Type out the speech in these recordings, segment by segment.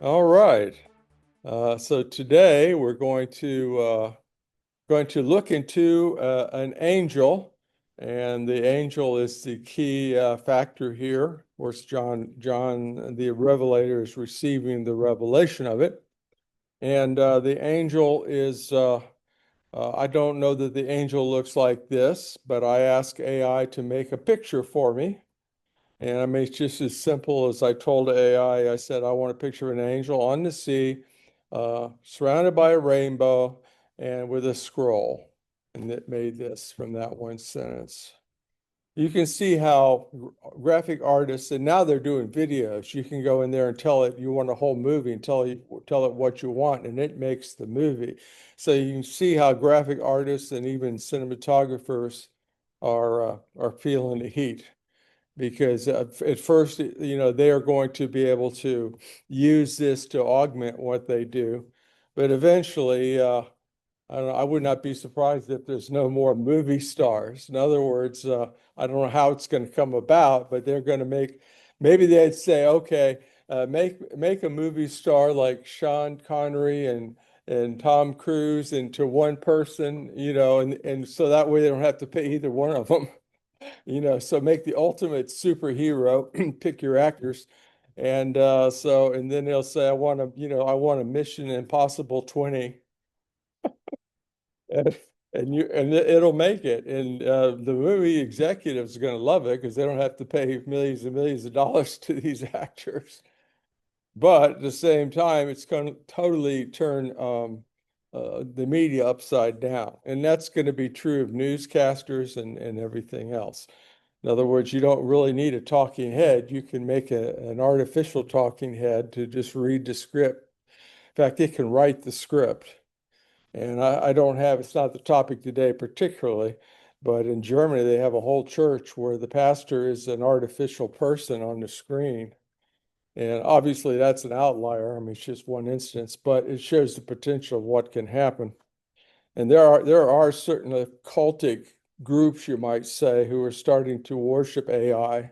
All right. So today we're going to look into an angel, and the angel is the key factor here. Of course, John, the Revelator, is receiving the revelation of it, and the angel is. I don't know that the angel looks like this, but I asked AI to make a picture for me. And I mean, it's just as simple as I told AI, I said, I want a picture of an angel on the sea, surrounded by a rainbow and with a scroll. And it made this from that one sentence. You can see how graphic artists, and now they're doing videos. You can go in there and tell it you want a whole movie and tell it what you want, and it makes the movie. So you can see how graphic artists and even cinematographers are feeling the heat because at first, they are going to be able to use this to augment what they do. But eventually, I don't know, I would not be surprised if there's no more movie stars. In other words, I don't know how it's going to come about, but they're going to maybe they'd say, okay, make a movie star like Sean Connery and Tom Cruise into one person, and so that way they don't have to pay either one of them. So make the ultimate superhero, pick your actors. And then they'll say, I want a Mission Impossible 20. And, it'll make it. And the movie executives are going to love it because they don't have to pay millions and millions of dollars to these actors. But at the same time, it's going to totally turn the media upside down. And that's going to be true of newscasters and everything else. In other words, you don't really need a talking head. You can make an artificial talking head to just read the script. In fact, it can write the script. And I don't have, it's not the topic today particularly, but in Germany, they have a whole church where the pastor is an artificial person on the screen. And obviously, that's an outlier. I mean, it's just one instance, but it shows the potential of what can happen. And there are certain occultic groups, you might say, who are starting to worship AI.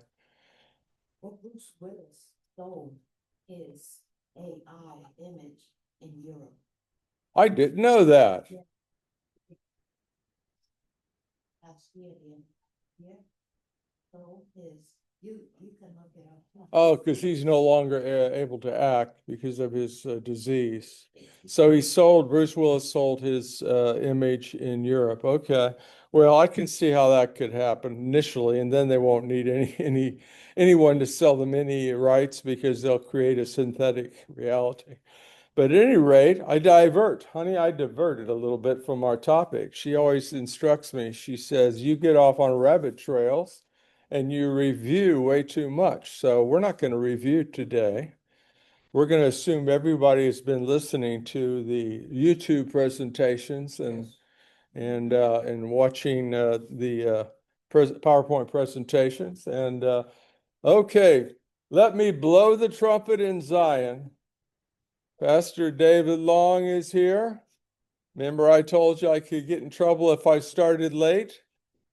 Well, Bruce Willis sold his AI image in Europe. I didn't know that. Yeah, last year, yeah, sold his. You can look it up. Oh, because he's no longer able to act because of his disease. So Bruce Willis sold his image in Europe. Okay. Well, I can see how that could happen initially, and then they won't need anyone to sell them any rights because they'll create a synthetic reality. But at any rate, honey, I diverted a little bit from our topic. She always instructs me. She says, you get off on rabbit trails and you review way too much. So we're not going to review today. We're going to assume everybody has been listening to the YouTube presentations and watching the PowerPoint presentations. And okay, let me blow the trumpet in Zion. Pastor David Long is here. Remember, I told you I could get in trouble if I started late?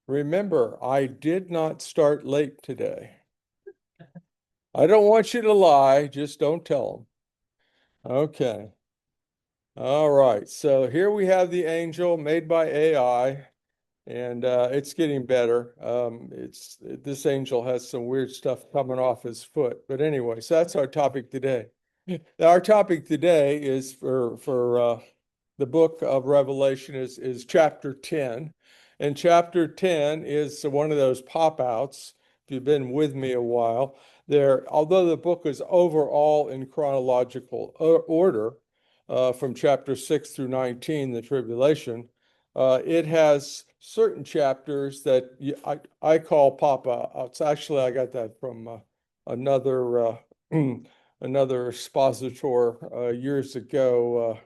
Remember, I did not start late today. I don't want you to lie, just don't tell them. Okay. All right. So here we have the angel made by AI, and it's getting better. This angel has some weird stuff coming off his foot. But anyway, so that's our topic today. Our topic today is for the book of Revelation is chapter 10. And chapter 10 is one of those pop outs. If you've been with me a while, although the book is overall in chronological order, from chapter 6 through 19, the tribulation, it has certain chapters that I call pop outs. Actually, I got that from another another expositor years ago.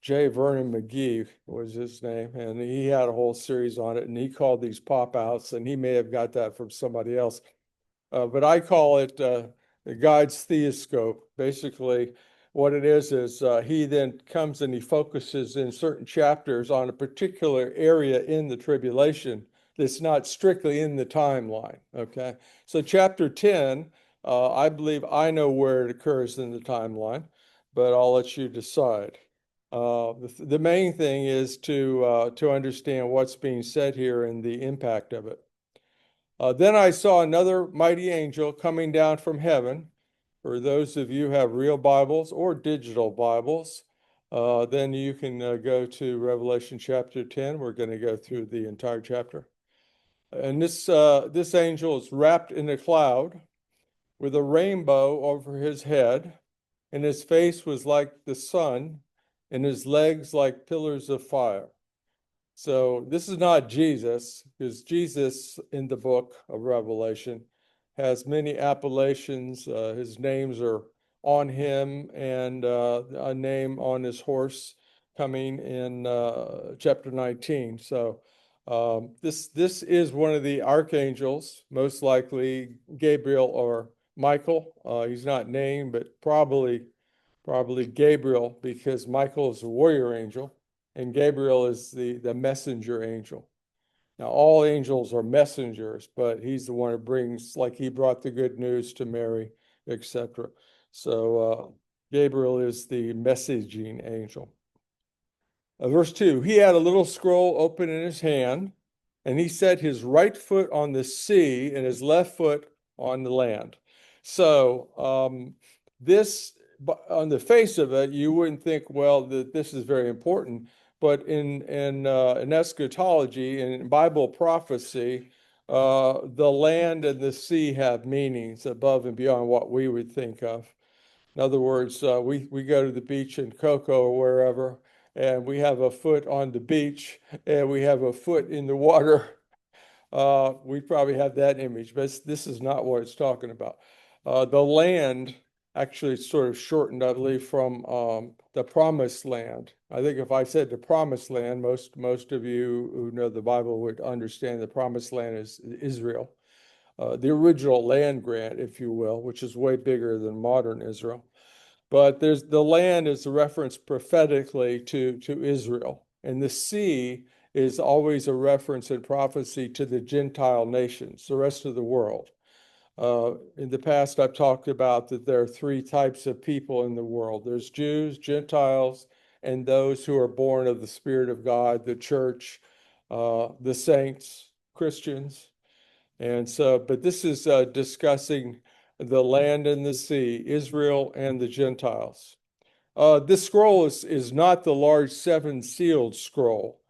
J. Vernon McGee was his name, and he had a whole series on it, and he called these pop outs, and he may have got that from somebody else. But I call it God's theoscope. Basically, what it is he then comes and he focuses in certain chapters on a particular area in the tribulation that's not strictly in the timeline. Okay. So, chapter 10, I believe I know where it occurs in the timeline, but I'll let you decide. The main thing is to understand what's being said here and the impact of it. Then I saw another mighty angel coming down from heaven. For those of you who have real Bibles or digital Bibles, then you can go to Revelation chapter 10. We're going to go through the entire chapter. And this angel is wrapped in a cloud with a rainbow over his head, and his face was like the sun, and his legs like pillars of fire. So this is not Jesus, because Jesus in the book of Revelation has many appellations. His names are on him, and a name on his horse coming in chapter 19. So this is one of the archangels, most likely Gabriel or Michael. He's not named, but probably Gabriel, because Michael is a warrior angel and Gabriel is the messenger angel. Now, all angels are messengers, but he's the one who brings, like he brought the good news to Mary, etc. So Gabriel is the messaging angel. Verse 2, he had a little scroll open in his hand, and he set his right foot on the sea and his left foot on the land. So this, on the face of it, you wouldn't think, well, that this is very important. But in eschatology and in Bible prophecy, the land and the sea have meanings above and beyond what we would think of. In other words, we go to the beach in Cocoa or wherever, and we have a foot on the beach and we have a foot in the water. We probably have that image, but this is not what it's talking about. The land actually sort of shortened, I believe, from the promised land. I think if I said the promised land, most of you who know the Bible would understand the promised land is Israel. The original land grant, if you will, which is way bigger than modern Israel. But the land is a reference prophetically to Israel, and the sea is always a reference in prophecy to the Gentile nations, the rest of the world. In the past, I've talked about that there are three types of people in the world. There's Jews, Gentiles, and those who are born of the Spirit of God, the church, the saints, Christians. And so, but this is discussing the land and the sea, Israel and the Gentiles. This scroll is not the large seven-sealed scroll.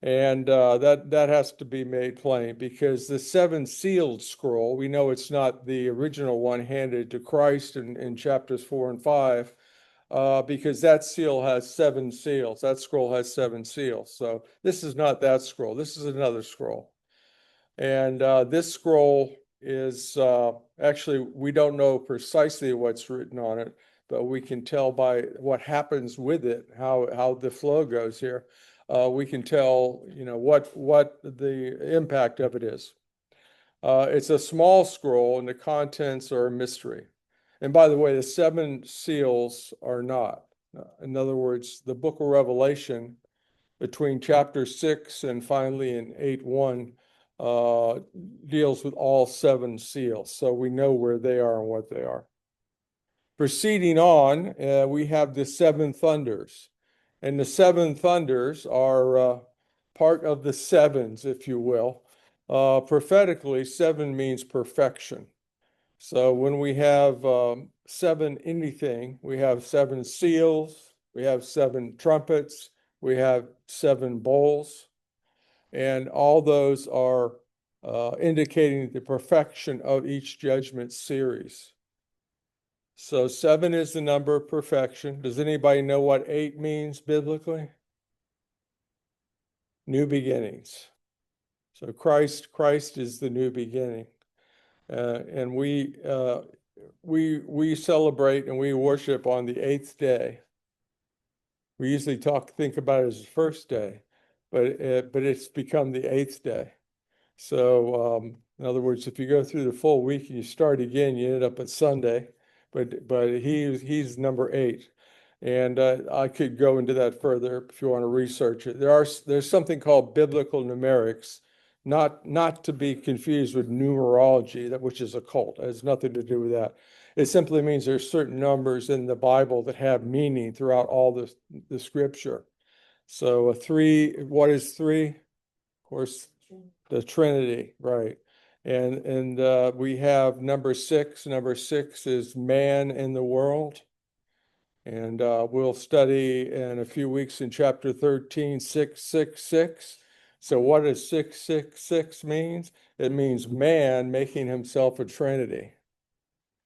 And that has to be made plain, because the seven-sealed scroll, we know it's not the original one handed to Christ in chapters 4 and 5, because that seal has seven seals. That scroll has seven seals. So this is not that scroll. This is another scroll. And this scroll is actually, we don't know precisely what's written on it, but we can tell by what happens with it, how the flow goes here. We can tell, what the impact of it is. It's a small scroll, and the contents are a mystery. And by the way, the seven seals are not. In other words, the book of Revelation, between chapter 6 and finally in 8:1, deals with all seven seals. So we know where they are and what they are. Proceeding on, we have the seven thunders. And the seven thunders are part of the sevens, if you will. Prophetically, seven means perfection. So when we have seven anything, we have seven seals, we have seven trumpets, we have seven bowls, and all those are indicating the perfection of each judgment series. So seven is the number of perfection. Does anybody know what 8 means biblically? New beginnings. So Christ is the new beginning, and we celebrate and we worship on the 8th day. We usually think about it as the first day, but it's become the 8th day. So in other words, if you go through the full week and you start again, you end up at Sunday. But he's number 8. And I could go into that further if you want to research it. There's something called biblical numerics, not to be confused with numerology, which is a cult. It has nothing to do with that. It simply means there's certain numbers in the Bible that have meaning throughout all the scripture. So a three, what is three? Of course, the Trinity, right? And we have number six. Number six is man in the world. And we'll study in a few weeks in chapter 13, 666. So what does 666 means? It means man making himself a Trinity.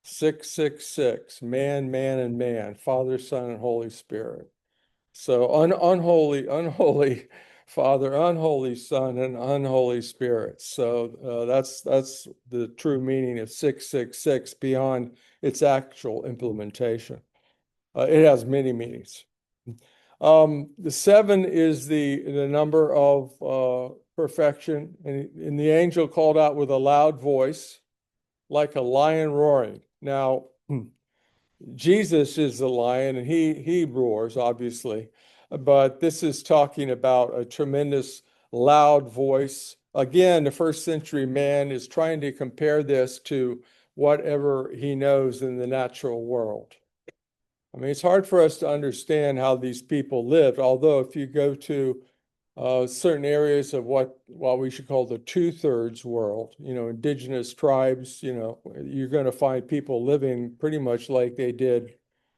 666, man, man, and man, Father, Son, and Holy Spirit. So unholy Father, unholy Son, and unholy Spirit. So that's the true meaning of 666 beyond its actual implementation. It has many meanings. The seven is the number of perfection, and the angel called out with a loud voice, like a lion roaring. Now, Jesus is the lion, and he roars, obviously, but this is talking about a tremendous loud voice. Again, the first century man is trying to compare this to whatever he knows in the natural world. I mean, it's hard for us to understand how these people lived, although if you go to certain areas of what we should call the two-thirds world, indigenous tribes, you're going to find people living pretty much like they did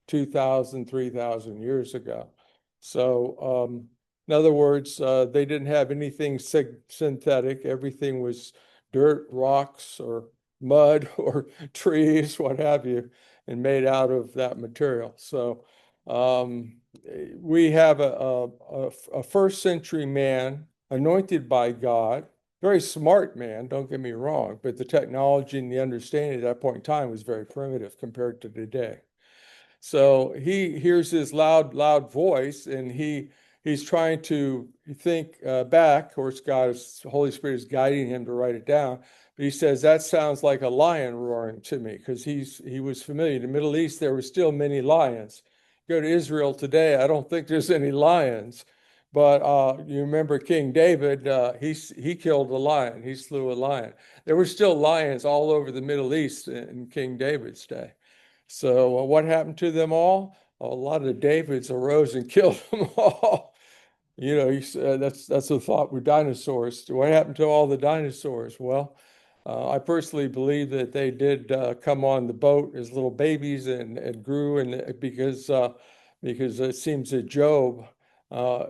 2,000, 3,000 years ago. So, in other words, they didn't have anything synthetic. Everything was dirt, rocks, or mud, or trees, what have you, and made out of that material. So, we have a first century man anointed by God, very smart man, don't get me wrong, but the technology and the understanding at that point in time was very primitive compared to today. So he hears his loud voice, and he's trying to think back. Of course, God's Holy Spirit is guiding him to write it down. But he says that sounds like a lion roaring to me, because he was familiar. In the Middle East, there were still many lions. Go to Israel today, I don't think there's any lions. But you remember King David, he killed a lion. He slew a lion. There were still lions all over the Middle East in King David's day. So what happened to them all? A lot of the Davids arose and killed them all. That's the thought with dinosaurs. What happened to all the dinosaurs? Well, I personally believe that they did come on the boat as little babies and grew, and because it seems that Job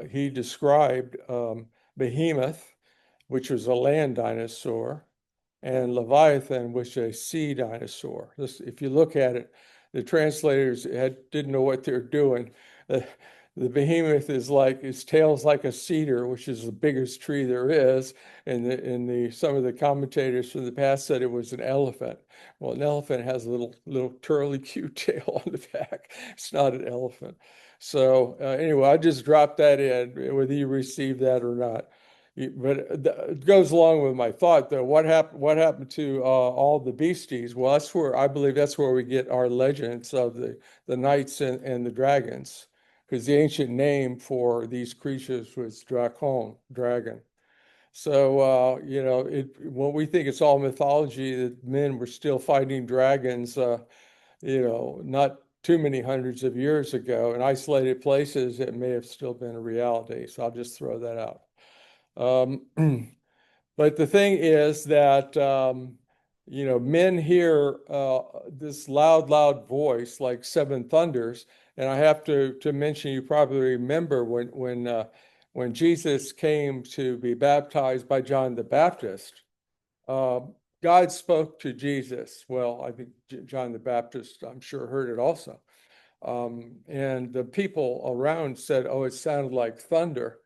he described Behemoth, which was a land dinosaur, and Leviathan, which is a sea dinosaur. If you look at it, the translators didn't know what they're doing. The behemoth is like, its tail's like a cedar, which is the biggest tree there is. And some of the commentators from the past said it was an elephant. Well, an elephant has a little curly cute tail on the back. It's not an elephant. So anyway, I just dropped that in, whether you receive that or not. But it goes along with my thought, though. What happened to all the beasties? Well, I believe that's where we get our legends of the knights and the dragons, because the ancient name for these creatures was Drakon, dragon. So when we think it's all mythology, that men were still fighting dragons, not too many hundreds of years ago in isolated places, it may have still been a reality. So I'll just throw that out. But the thing is that, men hear this loud voice like seven thunders. And I have to mention, you probably remember when Jesus came to be baptized by John the Baptist, uh, God spoke to Jesus. Well, I think John the Baptist, I'm sure, heard it also. And the people around said, oh, it sounded like thunder.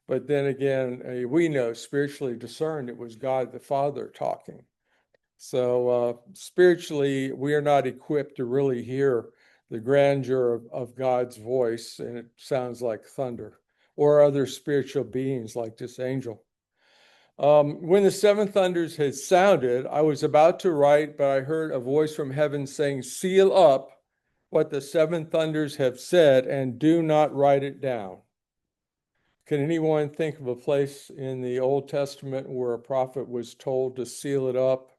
But then again, we know spiritually discerned it was God the Father talking. So spiritually, we are not equipped to really hear the grandeur of God's voice, and it sounds like thunder, or other spiritual beings like this angel. When the seven thunders had sounded, I was about to write, but I heard a voice from heaven saying, seal up what the seven thunders have said, and do not write it down. Can anyone think of a place in the Old Testament where a prophet was told to seal it up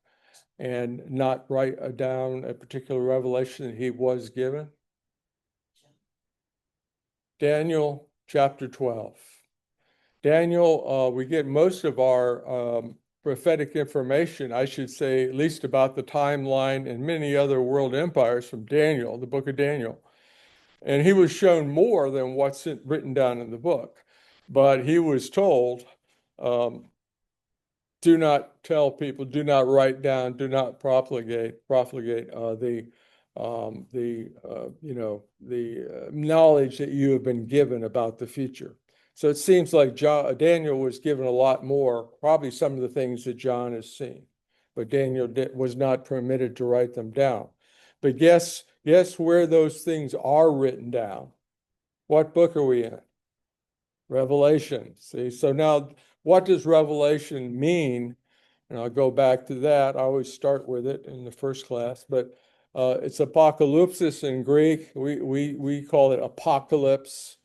and not write down a particular revelation that he was given? Daniel chapter 12. Daniel, we get most of our prophetic information, I should say, at least about the timeline and many other world empires from Daniel, the book of Daniel. And he was shown more than what's written down in the book. But he was told, do not tell people, do not write down, do not profligate the knowledge that you have been given about the future. So it seems like Daniel was given a lot more, probably some of the things that John has seen, but Daniel was not permitted to write them down. But guess where those things are written down? What book are we in? Revelation. See, so now what does Revelation mean? And I'll go back to that. I always start with it in the first class, but it's apocalypsis in Greek. We call it apocalypse,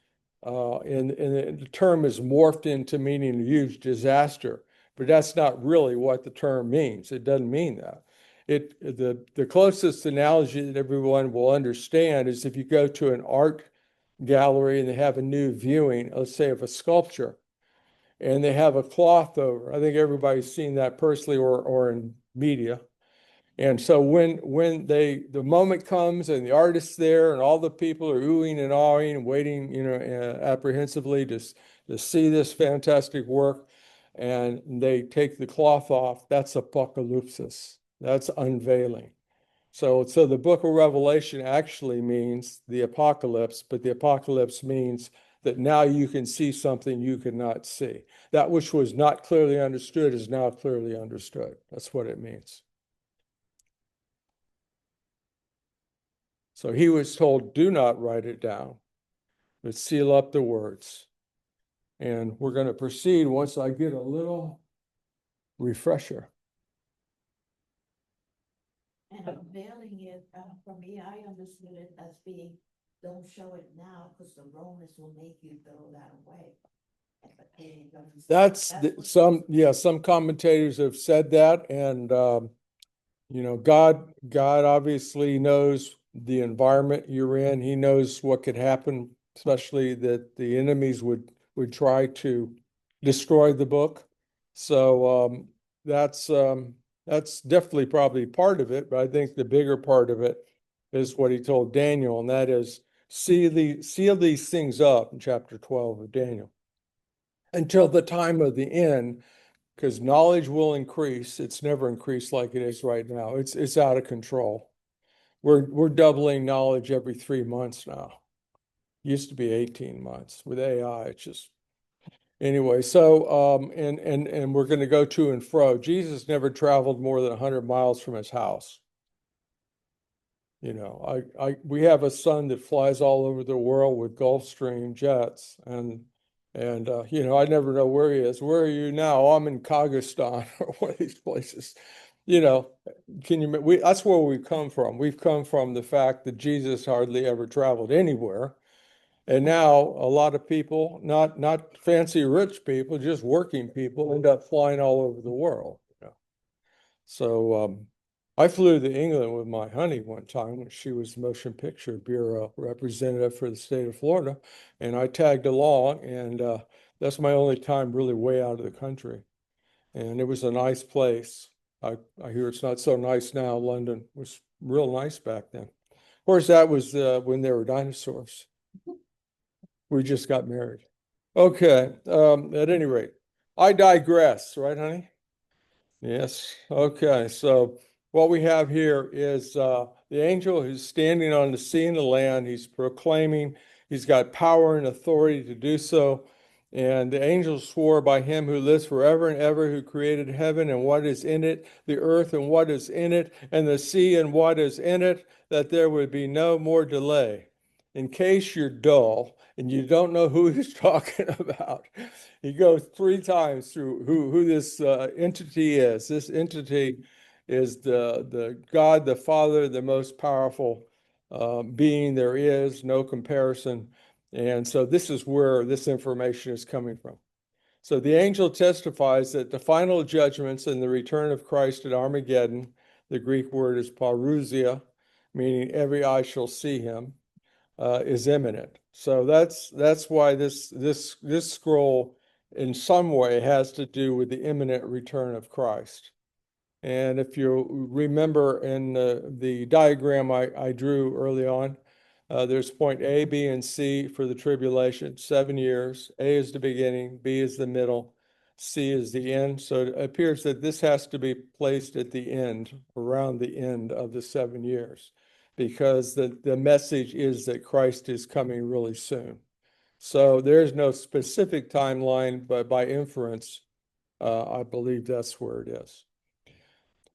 and the term is morphed into meaning a huge disaster, but that's not really what the term means. It doesn't mean that. The closest analogy that everyone will understand is if you go to an art gallery and they have a new viewing, let's say of a sculpture, and they have a cloth over. I think everybody's seen that personally or in media. And so when the moment comes and the artist's there and all the people are oohing and awing and waiting, apprehensively to see this fantastic work, and they take the cloth off, that's apocalypsis. That's unveiling. So the book of Revelation actually means the apocalypse, but the apocalypse means that now you can see something you could not see. That which was not clearly understood is now clearly understood. That's what it means. So he was told, do not write it down, but seal up the words. And we're going to proceed once I get a little refresher. And unveiling it, for me, I understood it as being, don't show it now because the Romans will make you throw that away. Some commentators have said that, and God obviously knows the environment you're in. He knows what could happen, especially that the enemies would try to destroy the book. So that's definitely probably part of it, but I think the bigger part of it is what he told Daniel, and that is seal these things up in chapter 12 of Daniel until the time of the end, because knowledge will increase. It's never increased like it is right now. It's out of control. We're doubling knowledge every 3 months now. Used to be 18 months. With AI, it's just anyway. So and we're going to go to and fro. Jesus never traveled more than 100 miles from his house. We have a son that flies all over the world with Gulfstream jets, and I never know where he is. Where are you now? Oh, I'm in Kazakhstan or one of these places. That's where we've come from. We've come from the fact that Jesus hardly ever traveled anywhere. And now a lot of people, not fancy rich people, just working people, end up flying all over the world. So I flew to England with my honey one time when she was the Motion Picture Bureau representative for the state of Florida, and I tagged along, and that's my only time really way out of the country. And it was a nice place. I hear it's not so nice now. London was real nice back then. Of course, that was when there were dinosaurs. We just got married. Okay, at any rate, I digress, right, honey? Yes. Okay. So what we have here is the angel who's standing on the sea and the land. He's proclaiming, he's got power and authority to do so. And the angel swore by him who lives forever and ever, who created heaven and what is in it, the earth and what is in it, and the sea and what is in it, that there would be no more delay. In case you're dull and you don't know who he's talking about, he goes 3 times through who this entity is. This entity is the God, the Father, the most powerful being there is, no comparison. And so this is where this information is coming from. So the angel testifies that the final judgments and the return of Christ at Armageddon the Greek word is parousia, meaning every eye shall see him, is imminent. So that's why this scroll in some way has to do with the imminent return of Christ. And if you remember in the diagram I drew early on, there's point A, B, and C for the tribulation, 7 years. A is the beginning, B is the middle, C is the end. So it appears that this has to be placed at the end, around the end of the 7 years, because the message is that Christ is coming really soon. So there's no specific timeline, but by inference, I believe that's where it is.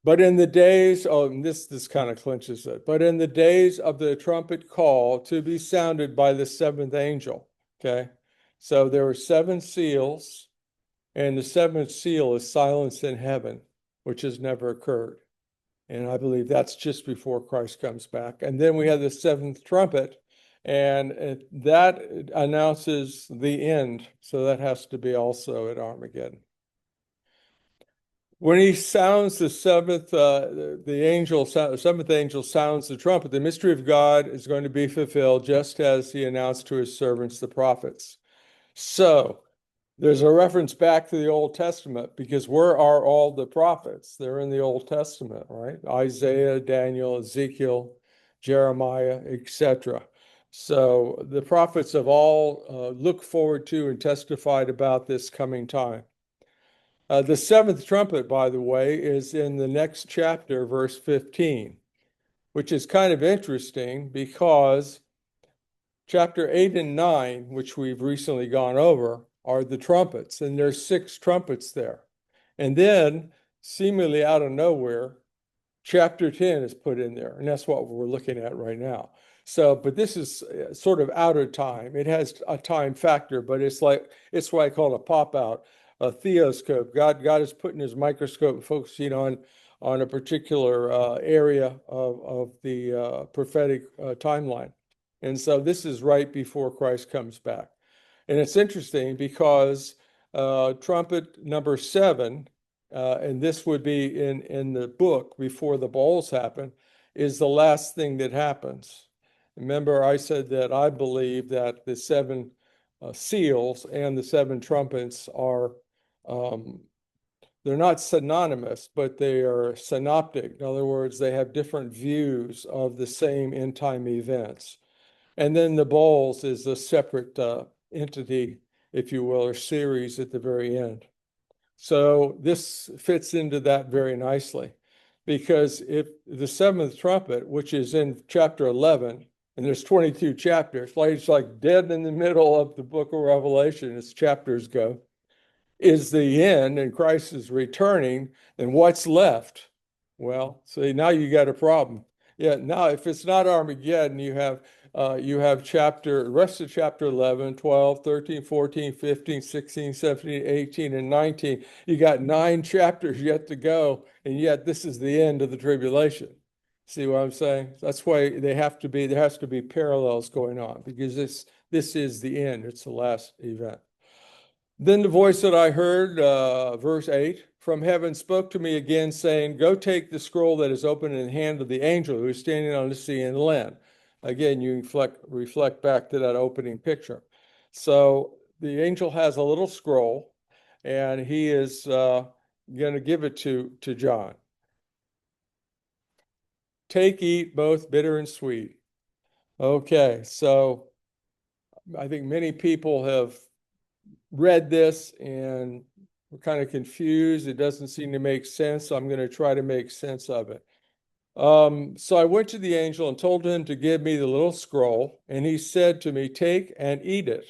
But in the days, and this kind of clinches it, but in the days of the trumpet call to be sounded by the seventh angel, okay? So there were seven seals, and the seventh seal is silence in heaven, which has never occurred. And I believe that's just before Christ comes back. And then we have the seventh trumpet, and that announces the end. So that has to be also at Armageddon. When he sounds the seventh, seventh angel sounds the trumpet, the mystery of God is going to be fulfilled, just as he announced to his servants, the prophets. So there's a reference back to the Old Testament, because where are all the prophets? They're in the Old Testament, right? Isaiah, Daniel, Ezekiel, Jeremiah, etc. So the prophets have all looked forward to and testified about this coming time. The seventh trumpet, by the way, is in the next chapter, verse 15, which is kind of interesting because chapter 8 and 9, which we've recently gone over, are the trumpets, and there's 6 trumpets there. And then, seemingly out of nowhere, chapter 10 is put in there, and that's what we're looking at right now. So, but this is sort of out of time. It has a time factor, but it's what I call a pop out, a theoscope. God is putting his microscope focusing on a particular area of the prophetic timeline. And so this is right before Christ comes back. And it's interesting because trumpet number 7, and this would be in the book before the bowls happen, is the last thing that happens. Remember, I said that I believe that the 7 seals and the 7 trumpets are, they're not synonymous, but they are synoptic. In other words, they have different views of the same end time events. And then the bowls is a separate entity, if you will, or series at the very end. So this fits into that very nicely, because if the 7th trumpet, which is in chapter 11, and there's 22 chapters, it's like dead in the middle of the book of Revelation as chapters go, is the end and Christ is returning, then what's left? Well, see, now you got a problem. Yeah, now if it's not Armageddon, you have the rest of chapter 11, 12, 13, 14, 15, 16, 17, 18, and 19. You got 9 chapters yet to go, and yet this is the end of the tribulation. See what I'm saying? That's why there has to be parallels going on, because this is the end. It's the last event. Then the voice that I heard, verse 8, from heaven spoke to me again, saying, go take the scroll that is open in the hand of the angel who is standing on the sea and the land. Again, you reflect back to that opening picture. So the angel has a little scroll, and he is going to give it to John. Take, eat, both bitter and sweet. Okay, so I think many people have read this and we're kind of confused. It doesn't seem to make sense, so I'm going to try to make sense of it. So I went to the angel and told him to give me the little scroll, and he said to me, take and eat it.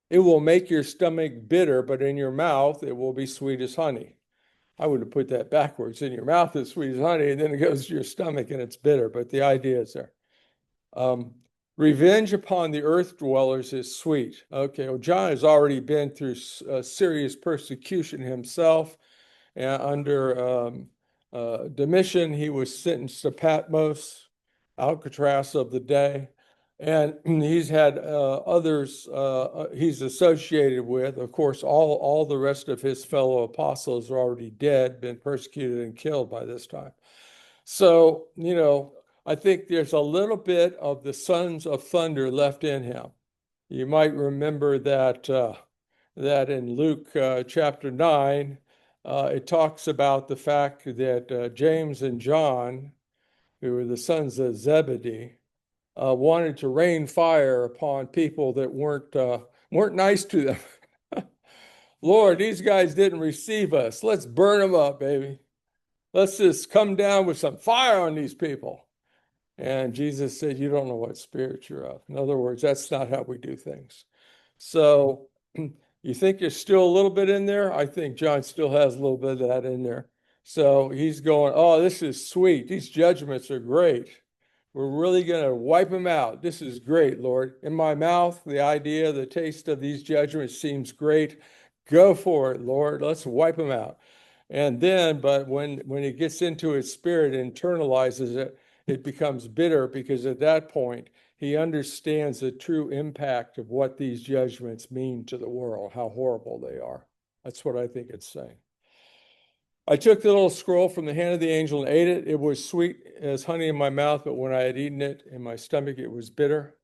It will make your stomach bitter, but in your mouth it will be sweet as honey. I would have put that backwards. In your mouth it's sweet as honey, and then it goes to your stomach and it's bitter, but the idea is there. Revenge upon the earth dwellers is sweet. Okay, well, John has already been through serious persecution himself. Under Domitian, he was sentenced to Patmos, Alcatraz of the day. And he's had others he's associated with. Of course, all the rest of his fellow apostles are already dead, been persecuted and killed by this time. So, I think there's a little bit of the sons of thunder left in him. You might remember that in Luke chapter 9, it talks about the fact that James and John, who were the sons of Zebedee, wanted to rain fire upon people that weren't nice to them. Lord, these guys didn't receive us. Let's burn them up, baby. Let's just come down with some fire on these people. And Jesus said, you don't know what spirit you're of. In other words, that's not how we do things. So you think there's still a little bit in there? I think John still has a little bit of that in there. So he's going, oh, this is sweet. These judgments are great. We're really going to wipe them out. This is great, Lord. In my mouth, the idea, the taste of these judgments seems great. Go for it, Lord. Let's wipe them out. And then, but when it gets into his spirit, internalizes it, it becomes bitter because at that point, he understands the true impact of what these judgments mean to the world, how horrible they are. That's what I think it's saying. I took the little scroll from the hand of the angel and ate it. It was sweet as honey in my mouth, but when I had eaten it in my stomach, it was bitter.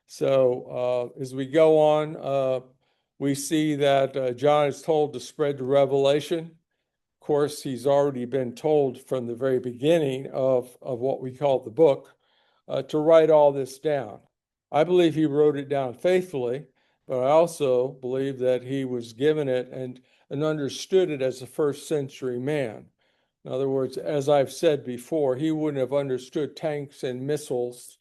So as we go on, we see that John is told to spread the revelation. Of course, he's already been told from the very beginning of what we call the book to write all this down. I believe he wrote it down faithfully, but I also believe that he was given it and understood it as a first century man. In other words, as I've said before, he wouldn't have understood tanks and missiles.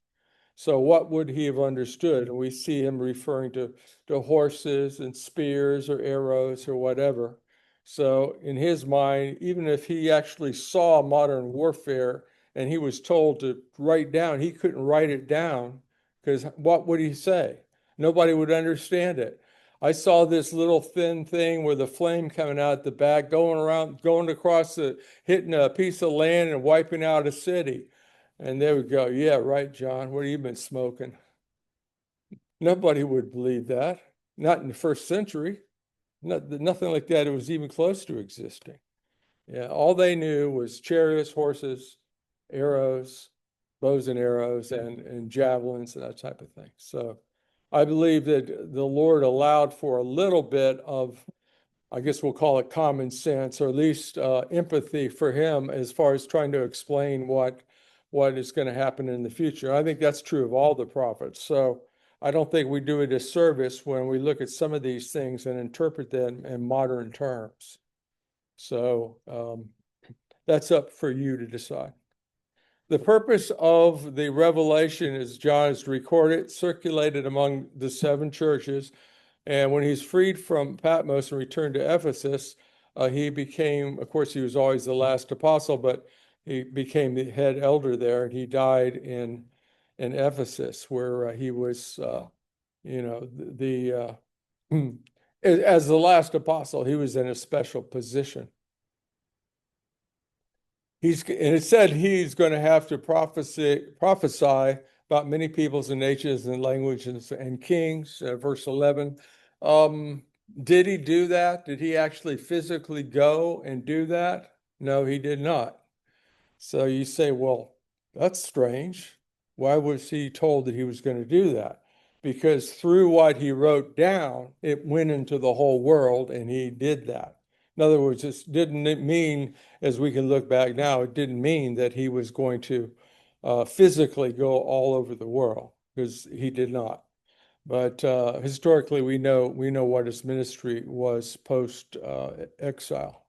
So what would he have understood? And we see him referring to horses and spears or arrows or whatever. So in his mind, even if he actually saw modern warfare and he was told to write down, he couldn't write it down because what would he say? Nobody would understand it. I saw this little thin thing with a flame coming out the back, going around, going across hitting a piece of land and wiping out a city. And they would go, yeah, right, John, what have you been smoking? Nobody would believe that. Not in the first century. Nothing like that. It was even close to existing. Yeah, all they knew was chariots, horses, arrows, bows and arrows, and javelins and that type of thing. So I believe that the Lord allowed for a little bit of, I guess we'll call it common sense, or at least empathy for him as far as trying to explain what is going to happen in the future. I think that's true of all the prophets. So I don't think we do a disservice when we look at some of these things and interpret them in modern terms. So that's up for you to decide. The purpose of the revelation is John is to record it, circulate it among the seven churches. And when he's freed from Patmos and returned to Ephesus, he became, of course, he was always the last apostle, but he became the head elder there, and he died in Ephesus, where he was, as the last apostle, he was in a special position. And it said he's going to have to prophesy about many peoples and nations and languages and kings, verse 11. Did he do that? Did he actually physically go and do that? No, he did not. So you say, well, that's strange. Why was he told that he was going to do that? Because through what he wrote down, it went into the whole world and he did that. In other words, it didn't mean, as we can look back now, it didn't mean that he was going to physically go all over the world, because he did not. But historically, we know what his ministry was post exile.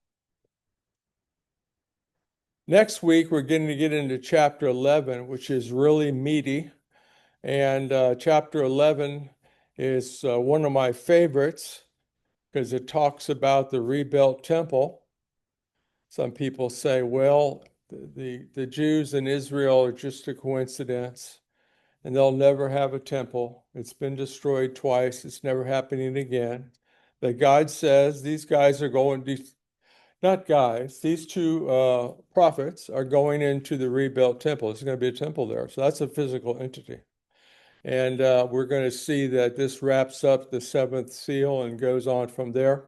Next week, we're going to get into chapter 11, which is really meaty. And chapter 11 is one of my favorites because it talks about the rebuilt temple. Some people say, well, the Jews in Israel are just a coincidence and they'll never have a temple. It's been destroyed twice. It's never happening again. But God says these guys are going to, not guys, these two prophets are going into the rebuilt temple. There's going to be a temple there. So that's a physical entity. And we're going to see that this wraps up the seventh seal and goes on from there.